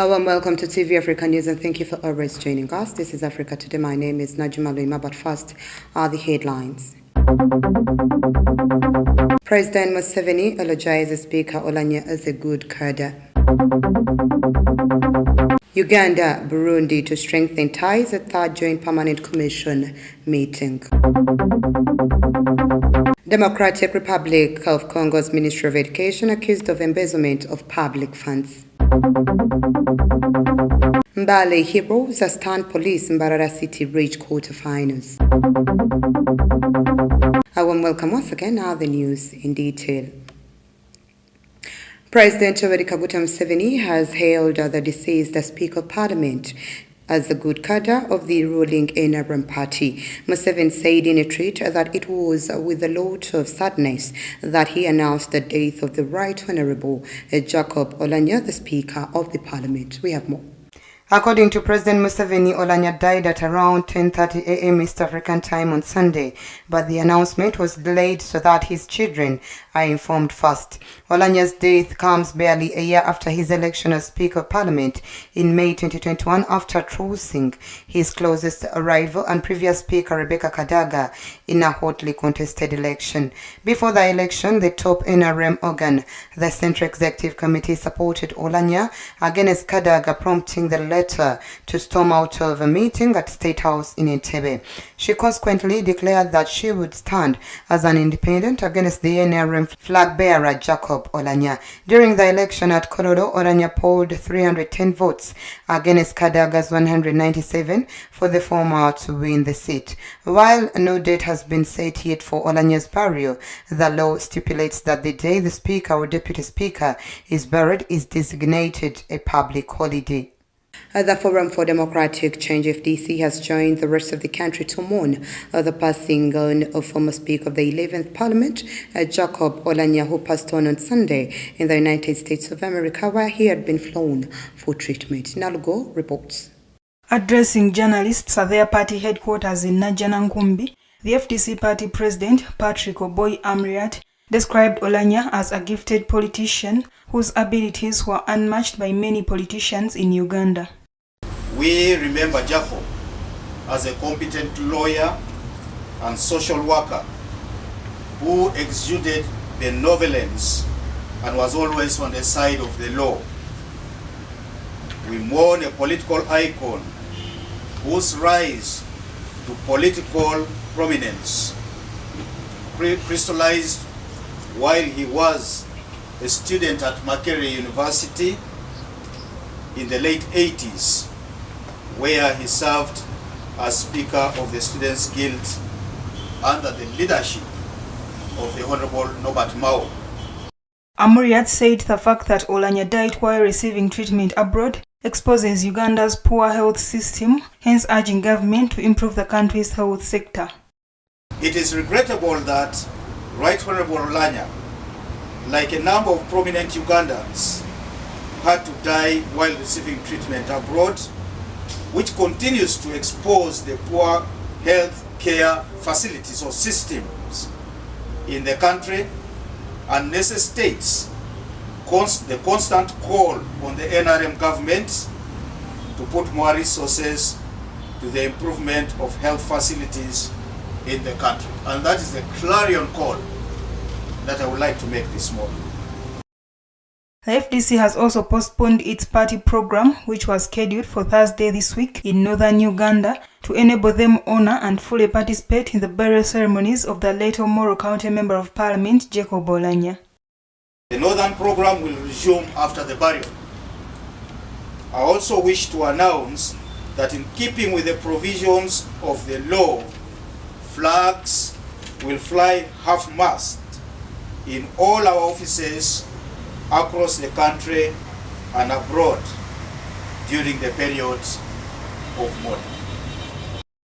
Hello and welcome to TV Africa News, and thank you for always joining us. This is Africa Today. My name is Najima Luima, but first are the headlines. President Museveni eulogizes Speaker Olanya as a good cadre. Uganda Burundi to strengthen ties at third Joint Permanent Commission meeting. Democratic Republic of Congo's Ministry of Education accused of embezzlement of public funds. Mbale Heroes stunned police in Mbarara City reach quarterfinals. A warm welcome once again. Now the news in detail. President Yoweri Kaguta Museveni has hailed the deceased Speaker of Parliament as a good cadre of the ruling NRM party. Museveni said in a tweet that it was with a lot of sadness that he announced the death of the Right Honourable Jacob Olanya, the Speaker of the Parliament. We have more. According to President Museveni, Olanya died at around 10:30 a.m. East African time on Sunday, but the announcement was delayed so that his children are informed first. Olanya's death comes barely a year after his election as Speaker of Parliament in May 2021 after trouncing his closest rival and previous Speaker Rebecca Kadaga in a hotly contested election. Before the election, the top NRM organ, the Central Executive Committee, supported Olanya against Kadaga, prompting the letter to storm out of a meeting at State House in Entebbe. She consequently declared that she would stand as an independent against the NRM flag bearer Jacob Olanya. During the election at Korodo, Olanya polled 310 votes against Kadaga's 197 for the former to win the seat. While no date has been set yet for Olanya's burial, the law stipulates that the day the Speaker or Deputy Speaker is buried is designated a public holiday. The Forum for Democratic Change FDC has joined the rest of the country to mourn the passing on of former Speaker of the 11th Parliament, Jacob Olanya, who passed on Sunday in the United States of America, where he had been flown for treatment. Nalugo reports. Addressing journalists at their party headquarters in Najjanankumbi, the FDC party president, Patrick Oboy Amriat, described Olanya as a gifted politician whose abilities were unmatched by many politicians in Uganda. We remember Jacob as a competent lawyer and social worker who exuded benevolence and was always on the side of the law. We mourn a political icon whose rise to political prominence crystallized while he was a student at Makerere University in the late 80s, where he served as Speaker of the Students' Guild under the leadership of the Honorable Norbert Mao. Amuriat said the fact that Olanya died while receiving treatment abroad exposes Uganda's poor health system, hence urging government to improve the country's health sector. It is regrettable that Right Honourable Olanya, like a number of prominent Ugandans, had to die while receiving treatment abroad, which continues to expose the poor health care facilities or systems in the country and necessitates the constant call on the NRM government to put more resources to the improvement of health facilities in the country. And that is the clarion call that I would like to make this morning. The FDC has also postponed its party program, which was scheduled for Thursday this week in northern Uganda, to enable them honor and fully participate in the burial ceremonies of the late Omoro County Member of Parliament, Jacob Olanya. The northern program will resume after the burial. I also wish to announce that in keeping with the provisions of the law, flags will fly half-mast in all our offices across the country and abroad during the period of mourning.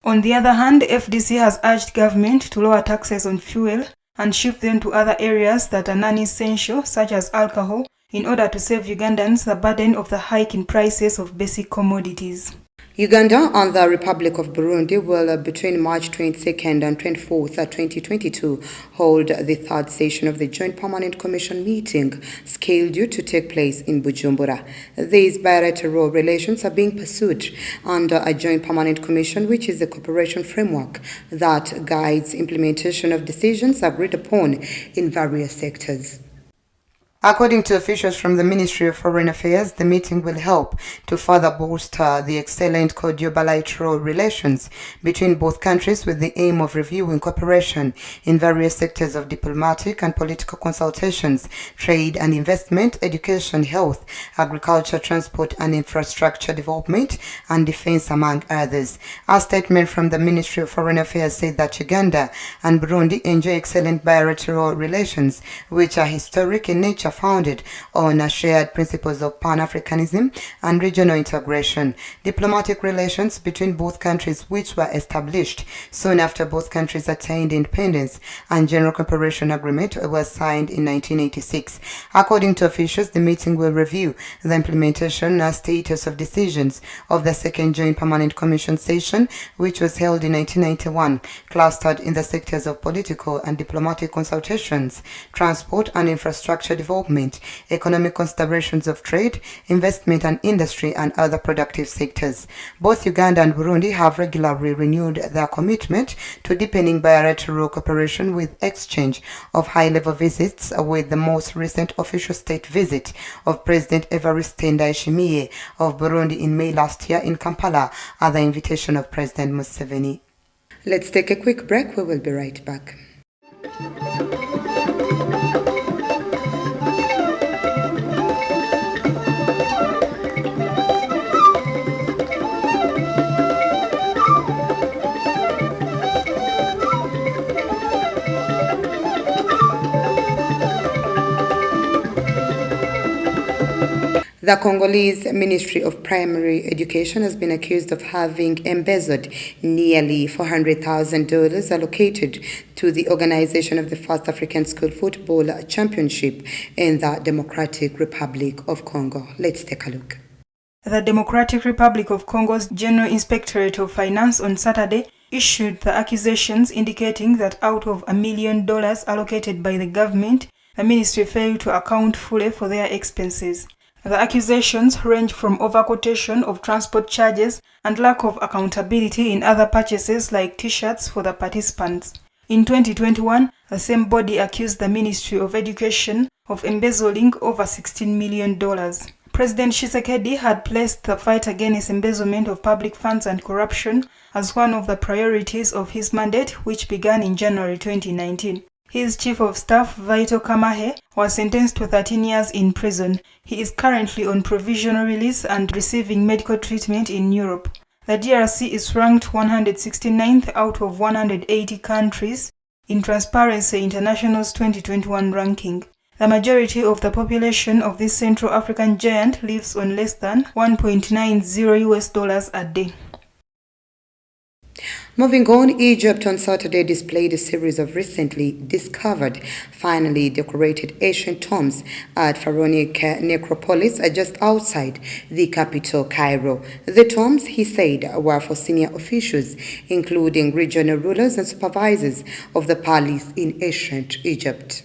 On the other hand, FDC has urged government to lower taxes on fuel and shift them to other areas that are non-essential, such as alcohol, in order to save Ugandans the burden of the hike in prices of basic commodities. Uganda and the Republic of Burundi will, between March 22nd and 24th, 2022, hold the third session of the Joint Permanent Commission meeting, scheduled to take place in Bujumbura. These bilateral relations are being pursued under a Joint Permanent Commission, which is a cooperation framework that guides implementation of decisions agreed upon in various sectors. According to officials from the Ministry of Foreign Affairs, the meeting will help to further bolster the excellent cordial bilateral relations between both countries with the aim of reviewing cooperation in various sectors of diplomatic and political consultations, trade and investment, education, health, agriculture, transport and infrastructure development, and defense, among others. A statement from the Ministry of Foreign Affairs said that Uganda and Burundi enjoy excellent bilateral relations, which are historic in nature, founded on shared principles of Pan-Africanism and regional integration. Diplomatic relations between both countries, which were established soon after both countries attained independence, and General Cooperation Agreement was signed in 1986. According to officials, the meeting will review the implementation and status of decisions of the second Joint Permanent Commission session, which was held in 1991, clustered in the sectors of political and diplomatic consultations, transport and infrastructure development, economic considerations of trade, investment and industry, and other productive sectors. Both Uganda and Burundi have regularly renewed their commitment to deepening bilateral cooperation with exchange of high-level visits, with the most recent official state visit of President Evariste Ndayishimiye of Burundi in May last year in Kampala at the invitation of President Museveni. Let's take a quick break. We will be right back. The Congolese Ministry of Primary Education has been accused of having embezzled nearly $400,000 allocated to the organization of the first African School Football Championship in the Democratic Republic of Congo. Let's take a look. The Democratic Republic of Congo's General Inspectorate of Finance on Saturday issued the accusations, indicating that out of $1 million allocated by the government, the ministry failed to account fully for their expenses. The accusations range from overquotation of transport charges and lack of accountability in other purchases like t-shirts for the participants. In 2021, the same body accused the Ministry of Education of embezzling over $16 million. President Tshisekedi had placed the fight against embezzlement of public funds and corruption as one of the priorities of his mandate, which began in January 2019. His chief of staff, Vito Kamahe, was sentenced to 13 years in prison. He is currently on provisional release and receiving medical treatment in Europe. The DRC is ranked 169th out of 180 countries in Transparency International's 2021 ranking. The majority of the population of this Central African giant lives on less than $1.90 a day. Moving on, Egypt on Saturday displayed a series of recently discovered, finally decorated ancient tombs at pharaonic necropolis just outside the capital, Cairo. The tombs, he said, were for senior officials, including regional rulers and supervisors of the palace in ancient Egypt.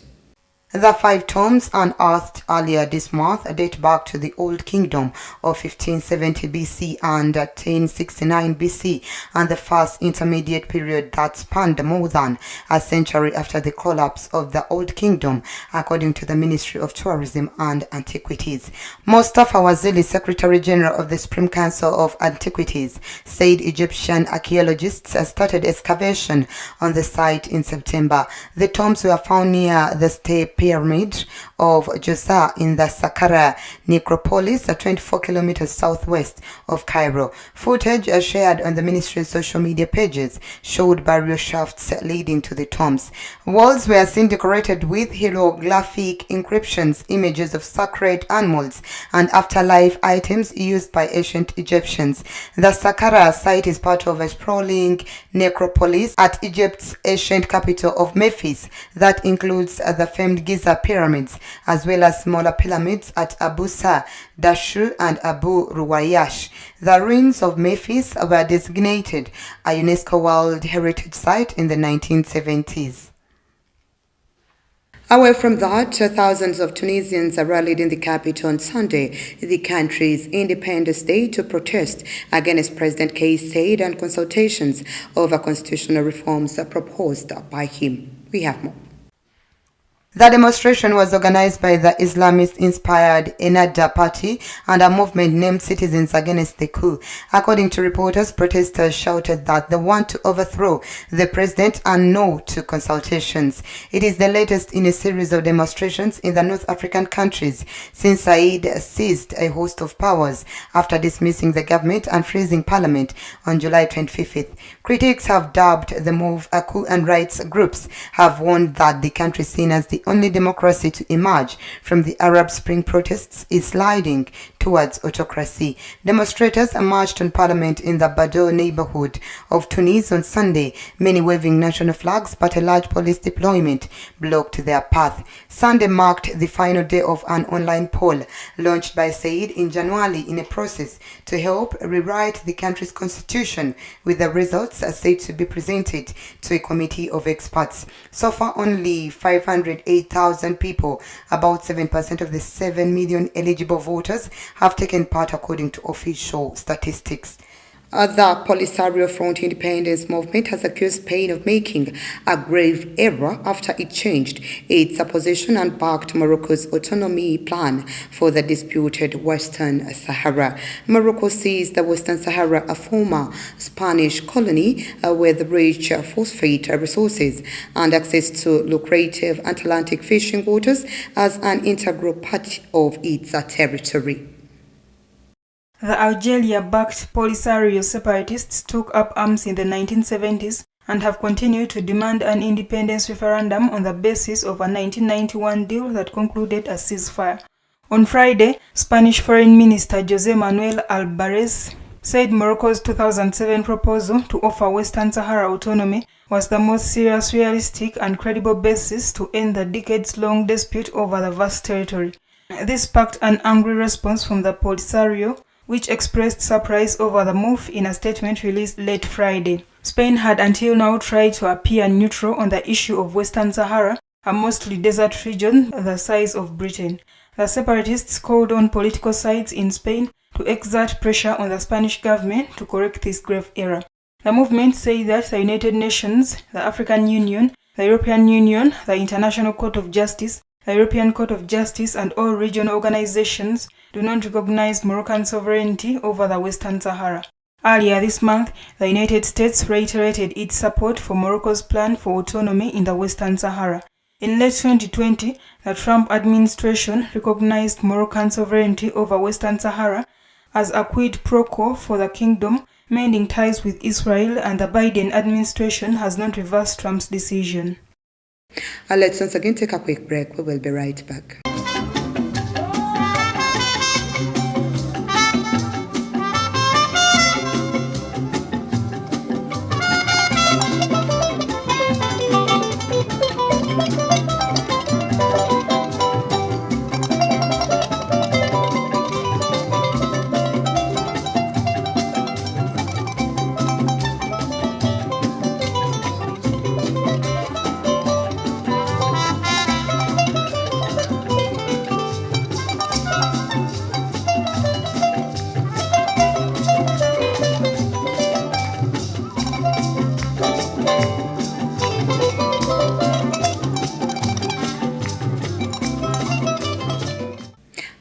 The 5 tombs unearthed earlier this month date back to the Old Kingdom of 1570 BC and 1069 BC, and the first intermediate period that spanned more than a century after the collapse of the Old Kingdom, according to the Ministry of Tourism and Antiquities. Mustafa Wazili, Secretary General of the Supreme Council of Antiquities, said Egyptian archaeologists started excavation on the site in September. The tombs were found near the State Pyramid of Djoser in the Saqqara necropolis, 24 kilometers southwest of Cairo. Footage shared on the ministry's social media pages showed burial shafts leading to the tombs. Walls were seen decorated with hieroglyphic inscriptions, images of sacred animals, and afterlife items used by ancient Egyptians. The Saqqara site is part of a sprawling necropolis at Egypt's ancient capital of Memphis that includes the famed Giza pyramids, as well as smaller pyramids at Abu Sa, Dashu, and Abu Ruwayash. The ruins of Memphis were designated a UNESCO World Heritage Site in the 1970s. Away from that, thousands of Tunisians rallied in the capital on Sunday, the country's Independence Day, to protest against President Kais Saied and consultations over constitutional reforms proposed by him. We have more. The demonstration was organized by the Islamist-inspired Ennahda Party and a movement named Citizens Against the Coup. According to reporters, protesters shouted that they want to overthrow the president and no to consultations. It is the latest in a series of demonstrations in the North African countries since Saied seized a host of powers after dismissing the government and freezing parliament on July 25th. Critics have dubbed the move a coup, and rights groups have warned that the country seen as the only democracy to emerge from the Arab Spring protests is sliding towards autocracy. Demonstrators marched on parliament in the Bordeaux neighborhood of Tunis on Sunday, many waving national flags, but a large police deployment blocked their path. Sunday marked the final day of an online poll launched by Saied in January in a process to help rewrite the country's constitution, with the results said to be presented to a committee of experts. So far, only 508,000 people, about 7% of the 7 million eligible voters, have taken part according to official statistics. The Polisario Front Independence Movement has accused Spain of making a grave error after it changed its position and backed Morocco's autonomy plan for the disputed Western Sahara. Morocco sees the Western Sahara, a former Spanish colony with rich phosphate resources and access to lucrative Atlantic fishing waters, as an integral part of its territory. The Algeria-backed Polisario separatists took up arms in the 1970s and have continued to demand an independence referendum on the basis of a 1991 deal that concluded a ceasefire. On Friday, Spanish Foreign Minister José Manuel Albares said Morocco's 2007 proposal to offer Western Sahara autonomy was the most serious, realistic and credible basis to end the decades-long dispute over the vast territory. This sparked an angry response from the Polisario, which expressed surprise over the move in a statement released late Friday. Spain had until now tried to appear neutral on the issue of Western Sahara, a mostly desert region the size of Britain. The separatists called on political sides in Spain to exert pressure on the Spanish government to correct this grave error. The movement said that the United Nations, the African Union, the European Union, the International Court of Justice, the European Court of Justice and all regional organizations do not recognize Moroccan sovereignty over the Western Sahara. Earlier this month, the United States reiterated its support for Morocco's plan for autonomy in the Western Sahara. In late 2020, the Trump administration recognized Moroccan sovereignty over Western Sahara as a quid pro quo for the kingdom, mending ties with Israel, and the Biden administration has not reversed Trump's decision. Let's once again take a quick break. We will be right back.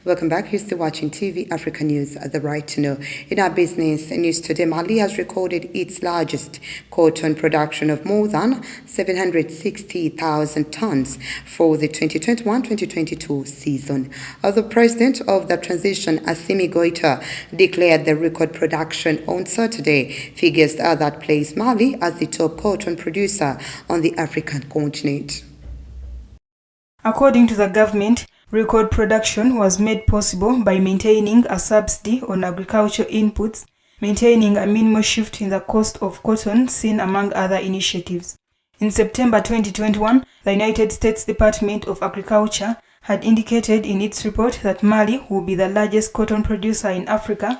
Welcome back. You're still watching TV Africa News, The Right to Know. In our business news today, Mali has recorded its largest cotton production of more than 760,000 tons for the 2021-2022 season. The president of the transition, Assimi Goïta, declared the record production on Saturday. Figures that place Mali as the top cotton producer on the African continent. According to the government, record production was made possible by maintaining a subsidy on agricultural inputs, maintaining a minimal shift in the cost of cotton seen among other initiatives. In September 2021, the United States Department of Agriculture had indicated in its report that Mali will be the largest cotton producer in Africa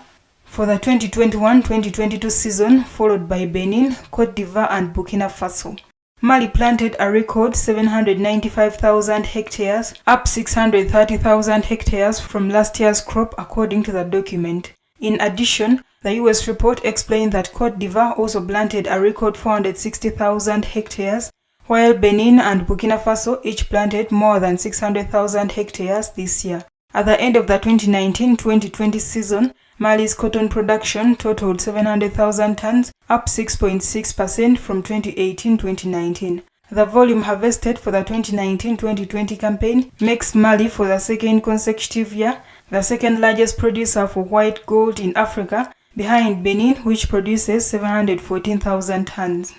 for the 2021-2022 season, followed by Benin, Cote d'Ivoire and Burkina Faso. Mali planted a record 795,000 hectares, up 630,000 hectares from last year's crop according to the document. In addition, the US report explained that Cote d'Ivoire also planted a record 460,000 hectares, while Benin and Burkina Faso each planted more than 600,000 hectares this year. At the end of the 2019-2020 season, Mali's cotton production totaled 700,000 tons, up 6.6% from 2018-2019. The volume harvested for the 2019-2020 campaign makes Mali, for the second consecutive year, the second largest producer for white gold in Africa, behind Benin, which produces 714,000 tons.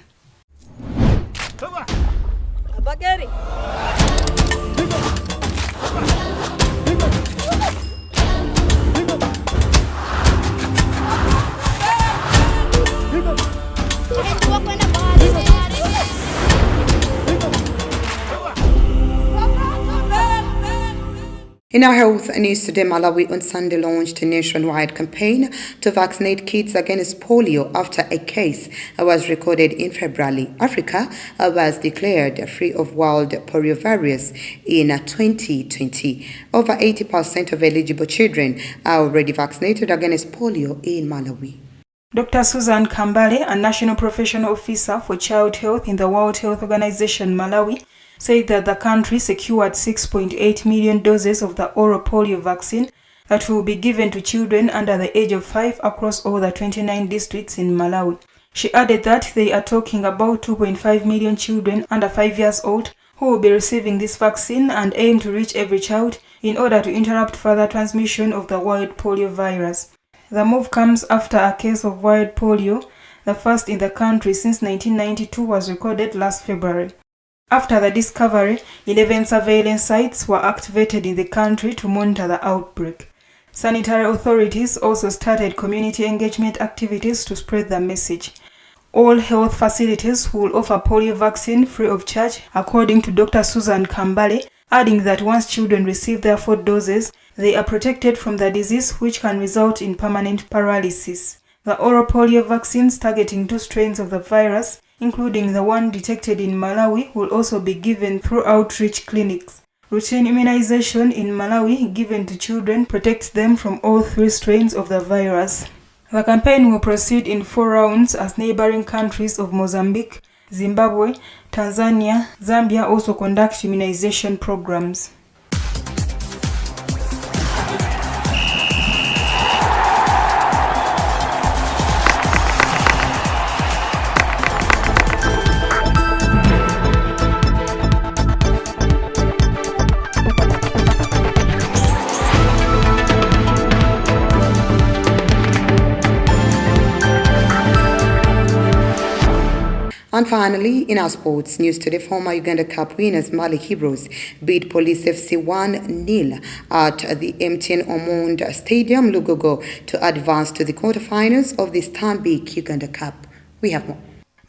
In our health news today, Malawi on Sunday launched a nationwide campaign to vaccinate kids against polio after a case was recorded in February. Africa was declared free of wild poliovirus in 2020. Over 80% of eligible children are already vaccinated against polio in Malawi. Dr. Susan Kambale, a national professional officer for child health in the World Health Organization, Malawi, said that the country secured 6.8 million doses of the oral polio vaccine that will be given to children under the age of 5 across all the 29 districts in Malawi. She added that they are talking about 2.5 million children under 5 years old who will be receiving this vaccine and aim to reach every child in order to interrupt further transmission of the wild polio virus. The move comes after a case of wild polio, the first in the country since 1992, was recorded last February. After the discovery, 11 surveillance sites were activated in the country to monitor the outbreak. Sanitary authorities also started community engagement activities to spread the message. All health facilities will offer polio vaccine free of charge, according to Dr. Susan Kambale, adding that once children receive their 4 doses, they are protected from the disease, which can result in permanent paralysis. The oral polio vaccines targeting 2 strains of the virus, including the one detected in Malawi, will also be given through outreach clinics. Routine immunization in Malawi given to children protects them from all 3 strains of the virus. The campaign will proceed in 4 rounds as neighboring countries of Mozambique, Zimbabwe, Tanzania, Zambia also conduct immunization programs. And finally, in our sports news today, former Uganda Cup winners Mali Heroes beat Police FC 1-0 at the MTN Omondi Stadium, Lugogo, to advance to the quarterfinals of the Stanbic Uganda Cup. We have more.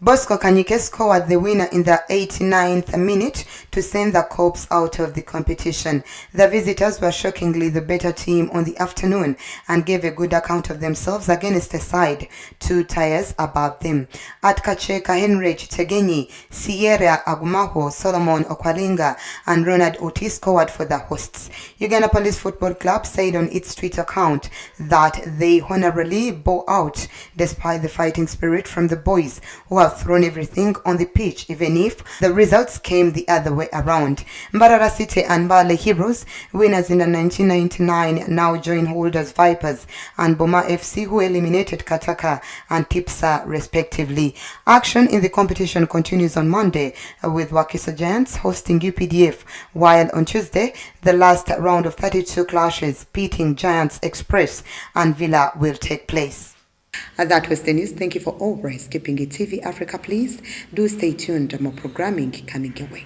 Bosco Kanyike scored the winner in the 89th minute to send the Corps out of the competition. The visitors were shockingly the better team on the afternoon and gave a good account of themselves against a side 2 tiers above them. At Kacheka, Henry Tegenyi, Sierra Agumaho, Solomon Okwalinga and Ronald Otis scored for the hosts. Uganda Police Football Club said on its Twitter account that they honorably bore out despite the fighting spirit from the boys, who have thrown everything on the pitch, even if the results came the other way around. Mbarara City and Mbale Heroes, winners in the 1999, now join holders Vipers and Boma FC, who eliminated Kataka and Tipsa respectively. Action in the competition continues on Monday with Wakiso Giants hosting UPDF, while on Tuesday the last round of 32 clashes pitting Giants Express and Villa will take place. That was the news. Thank you for always keeping it TV Africa. Please do stay tuned. More programming coming your way.